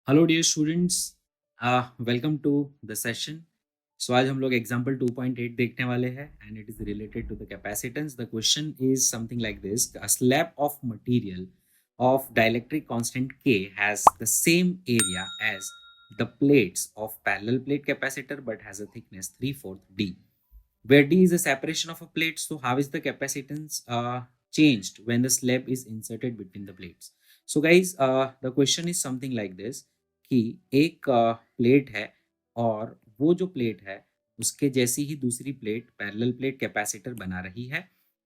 Hello dear students, welcome to the session. So आज हम लोग एग्जांपल 2.8 देखने वाले हैं and it is related to the capacitance. The question is something like this: a slab of material of dielectric constant K has the same area as the plates of parallel plate capacitor but has a thickness 3/4 D, where D is the separation of a plate. So how is the capacitance changed when the slab is inserted between the plates? So guys, the question is something like this कि एक plate है और वो जो plate है उसके जैसी ही दूसरी प्लेट पैरेलल प्लेट कैपेसिटर बना रही है,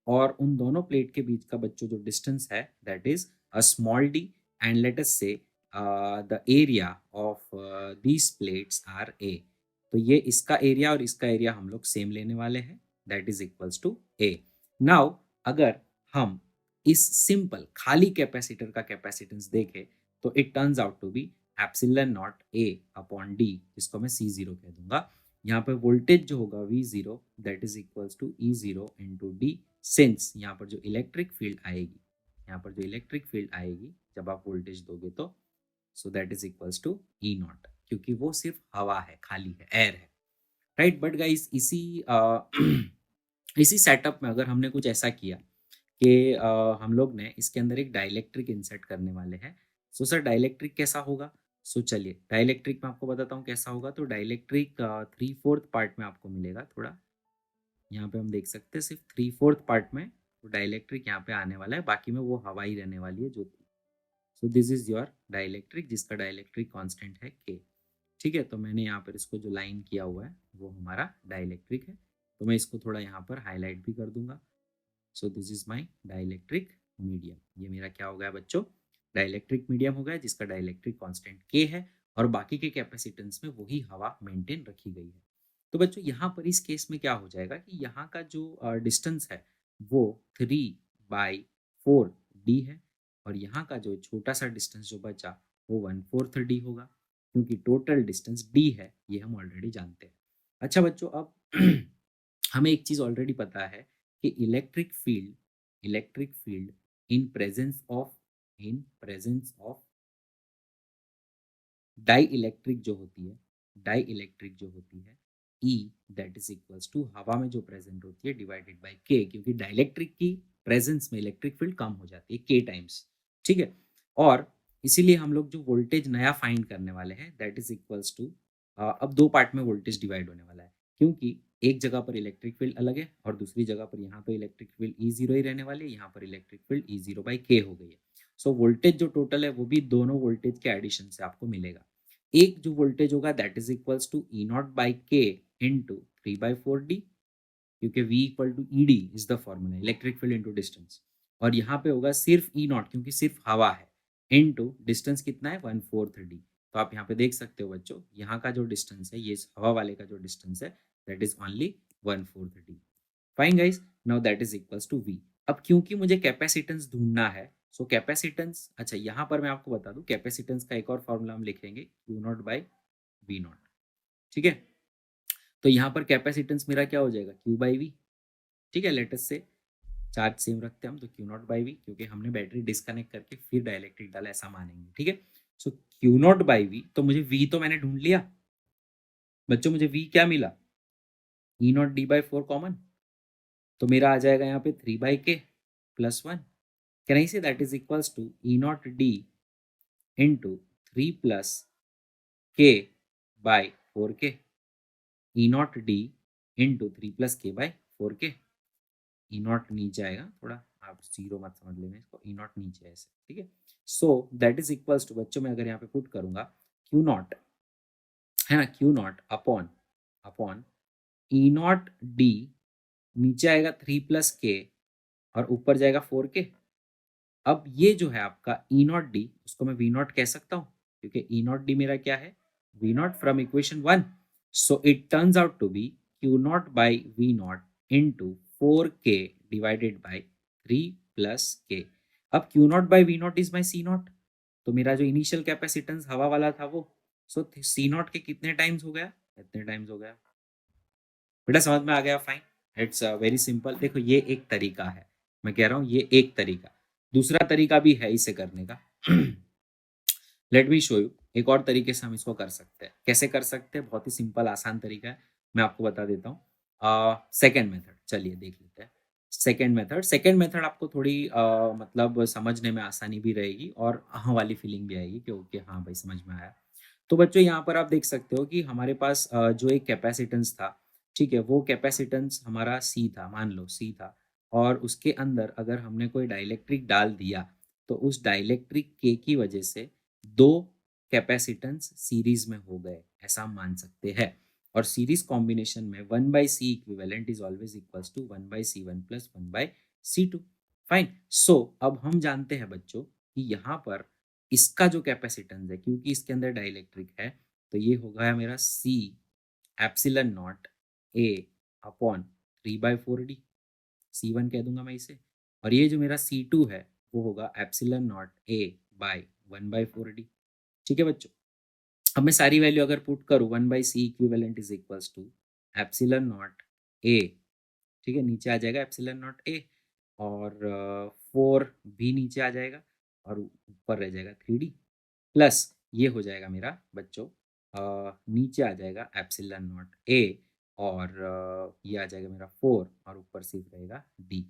और उन दोनों प्लेट के बीच का बच्चों जो डिस्टेंस है that is a small D, and let us say the area of these plates are A. तो ये इसका एरिया और इसका एरिया हम लोग सेम लेने वाले हैं, that is equals to A. Now अगर हम इस सिंपल खाली कैपेसिटर का कैपेसिटेंस देखें तो it turns out to be epsilon naught A upon D, जिसको मैं सी जीरो कह दूंगा। यहाँ पे वोल्टेज जो होगा V zero that is equals to E zero into D, since यहाँ पर जो इलेक्ट्रिक फील्ड आएगी, यहाँ पर जो इलेक्ट्रिक फील्ड आएगी जब आप वोल्टेज दोगे तो so that is equals to E naught, क्योंकि वो सिर्फ हवा है, खाली है, एयर है, राइट। बट गाइस इसी इसी सेटअप में अगर हमने कुछ ऐसा किया कि हम लोग ने इसके अंदर एक डाइलेक्ट्रिक इंसर्ट करने वाले हैं, सो सर डाइलेक्ट्रिक कैसा होगा? सो चलिए डाइलेक्ट्रिक में आपको बताता हूँ कैसा होगा। तो डाइलेक्ट्रिक 3/4 पार्ट में आपको मिलेगा, थोड़ा यहाँ पे हम देख सकते हैं सिर्फ 3/4 पार्ट में तो डाइलेक्ट्रिक यहाँ पे आने वाला है, बाकी में वो हवा ही रहने वाली है जो। So this is your dielectric जिसका डाइलेक्ट्रिक कांस्टेंट है के। ठीक है, तो मैंने यहाँ पर इसको जो लाइन किया हुआ है वो हमारा डाइलेक्ट्रिक है, तो मैं इसको थोड़ा यहाँ पर हाईलाइट भी कर दूंगा। So this is my dielectric medium. ये मेरा क्या हो गया बच्चों? डाइलेक्ट्रिक मीडियम हो गया जिसका डाइलेक्ट्रिक कांस्टेंट के है, और बाकी के कैपेसिटेंस में वही हवा मेंटेन रखी गई है। तो बच्चों यहाँ पर इस केस में क्या हो जाएगा कि यहाँ का जो डिस्टेंस है वो 3/4 डी है, और यहाँ का जो छोटा सा डिस्टेंस जो बचा वो 1/4 डी होगा, क्योंकि टोटल डिस्टेंस डी है, ये हम ऑलरेडी जानते हैं। अच्छा बच्चों, अब हमें एक चीज ऑलरेडी पता है कि electric field in presence of dielectric जो होती है E that is equals to हवा में जो प्रेजेंट होती है डिवाइडेड बाय के, क्योंकि डाइलेक्ट्रिक की प्रेजेंस में इलेक्ट्रिक फील्ड कम हो जाती है के टाइम्स। ठीक है, और इसीलिए हम लोग जो वोल्टेज नया फाइंड करने वाले हैं दैट इज इक्वल्स टू, अब दो पार्ट में वोल्टेज डिवाइड होने वाला है, क्योंकि एक जगह पर इलेक्ट्रिक फील्ड अलग है और दूसरी जगह पर यहाँ पे इलेक्ट्रिक फील्ड ई जीरो ही रहने वाली है, यहाँ पर electric field E zero by के हो गई है। सो वोल्टेज जो टोटल है वो भी दोनों वोल्टेज के एडिशन से आपको मिलेगा। एक जो वोल्टेज होगा that is equals to E naught by K into 3/4 D, क्योंकि V equal to E D is the formula, electric field into distance, और यहाँ पे होगा सिर्फ ई नॉट क्योंकि सिर्फ हवा है, इंटू डिस्टेंस कितना है 1/4 डी। तो आप यहाँ पे देख सकते हो बच्चों, यहाँ का जो डिस्टेंस है, ये हवा वाले का जो डिस्टेंस है that is only 1/4 D. Fine guys, now that is equals to V। अब क्योंकि मुझे कैपेसिटेंस ढूंढना है, सो कैपेसिटेंस, अच्छा यहाँ पर मैं आपको बता दूं कैपेसिटेंस का एक और फॉर्मूला हम लिखेंगे Q not by V not. ठीक है, तो यहाँ पर कैपेसिटेंस मेरा क्या हो जाएगा Q बाई V। ठीक है, लेटेस्ट से चार्ज सेम रखते हैं हम, तो Q नॉट बाई V, क्योंकि हमने बैटरी डिस्कनेक्ट करके फिर डायलेक्ट्रिक डाला ऐसा मानेंगे। ठीक है, सो Q नॉट बाई V, तो मुझे V तो मैंने ढूंढ लिया बच्चों, मुझे V क्या मिला? E naught D by 4 common, तो मेरा आ जाएगा यहाँ पे 3/k plus 1। Can I say that is equals to E naught D into 3 plus k by 4k, E naught D into 3 plus k by 4k। E naught नीचे आएगा, थोड़ा आप zero मत समझ लेना इसको, ई नॉट नीचे ऐसे। ठीक है, so that is equals to बच्चों, मैं अगर यहाँ पे पुट करूंगा क्यू नॉट है ना, Q not upon upon E not D, नीचे आएगा 3 प्लस k और ऊपर जाएगा 4k। अब ये जो है आपका ई नॉट डी, उसको मैं वी नॉट कह सकता हूँ, क्योंकि ई नॉट डी मेरा क्या है? V naught from equation 1। So it turns out to be Q naught by V naught into 4k divided by 3 plus k। अब Q naught by V naught is my C naught, तो मेरा जो initial capacitance हवा वाला था वो, सो सी not के कितने टाइम्स हो गया? इतने टाइम्स हो गया। बेटा समझ में आ गया? Fine, it's very simple. देखो ये एक तरीका है, मैं कह रहा हूँ ये एक तरीका, दूसरा तरीका भी है इसे करने का। Let me show you. एक और तरीके से हम इसको कर सकते हैं। कैसे कर सकते हैं? बहुत ही सिंपल आसान तरीका है, मैं आपको बता देता हूँ। सेकंड मेथड चलिए देख लेते हैं। सेकंड मेथड आपको थोड़ी मतलब समझने में आसानी भी रहेगी और हाँ वाली फीलिंग भी आएगी क्योंकि हाँ भाई समझ में आया। तो बच्चों यहाँ पर आप देख सकते हो कि हमारे पास जो एक कैपेसिटेंस था, ठीक है? वो कैपेसिटेंस हमारा सी था, मान लो सी था और उसके अंदर अगर हमने कोई डाइलेक्ट्रिक डाल दिया, तो उस डाइलेक्ट्रिक के की वजह से 2 कैपेसिटेंस सीरीज़ में हो गए, ऐसा हम मान सकते हैं। और सीरीज़ कॉम्बिनेशन में 1/C equivalent is always equals to 1/C1 plus 1/C2 fine. So अब हम जानते हैं बच्चों कि यहाँ पर इसका जो कैपेसिटेंस है क्योंकि इसके अंदर डाइलेक्ट्रिक है, तो ये हो गया मेरा C epsilon naught A upon 3/4D, C1 कह दूंगा मैं इसे। और ये जो मेरा C2 है वो होगा epsilon naught A bye 1/4D। ठीक है बच्चों, अब मैं सारी वैल्यू अगर पुट करूँ 1/C equivalent is equals to epsilon naught A, ठीक है, नीचे आ जाएगा एप्सिलॉन नॉट A और 4 भी नीचे आ जाएगा और ऊपर रह जाएगा 3D प्लस ये हो जाएगा मेरा बच्चों नीचे आ जाएगा एप्सिलॉन नॉट A और ये आ जाएगा मेरा 4 और ऊपर सिर्फ रहेगा D।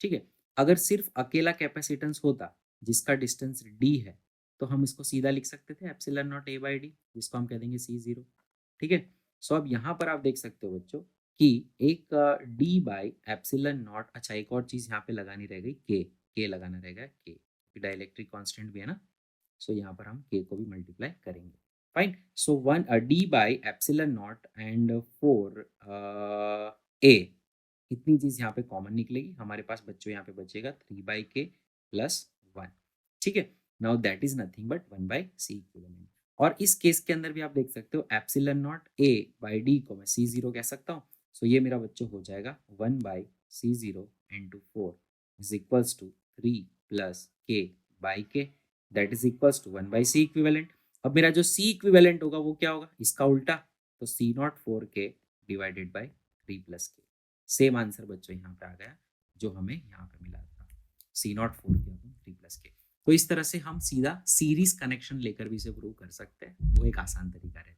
ठीक है, अगर सिर्फ अकेला कैपेसिटेंस होता जिसका डिस्टेंस D है, तो हम इसको सीधा लिख सकते थे एप्सिलॉन नॉट A/D, जिसको हम कह देंगे C0। ठीक है, सो अब यहाँ पर आप देख सकते हो बच्चों कि एक डी बाई एप्सिलॉन नॉट, अच्छा एक और चीज़ यहाँ पे लगानी रह गई, के लगाना रहेगा, के डाइलेक्ट्रिक कांस्टेंट भी है ना, सो यहाँ पर हम के को भी मल्टीप्लाई करेंगे। Fine, so one D by epsilon not and 4 ए, इतनी चीज़ यहाँ पे कॉमन निकलेगी, हमारे पास बच्चों यहाँ पे बचेगा 3/k प्लस 1। ठीक है, now that is nothing but 1/C equivalent. और इस केस के अंदर भी आप देख सकते हो epsilon naught A by D को मैं C0 कह सकता हूँ। सो ये मेरा बच्चों हो जाएगा 1/C0 into 4 is equals to 3 plus k by K, that is equals to 1/C equivalent. अब मेरा जो C इक्विवेलेंट होगा वो क्या होगा, इसका उल्टा, तो C0 4k divided by 3 plus के। सेम आंसर बच्चों यहाँ पे आ गया जो हमें यहाँ पे मिला था, C0 4k 3 प्लस के। तो इस तरह से हम सीधा सीरीज कनेक्शन लेकर भी इसे प्रूव कर सकते हैं, वो एक आसान तरीका है।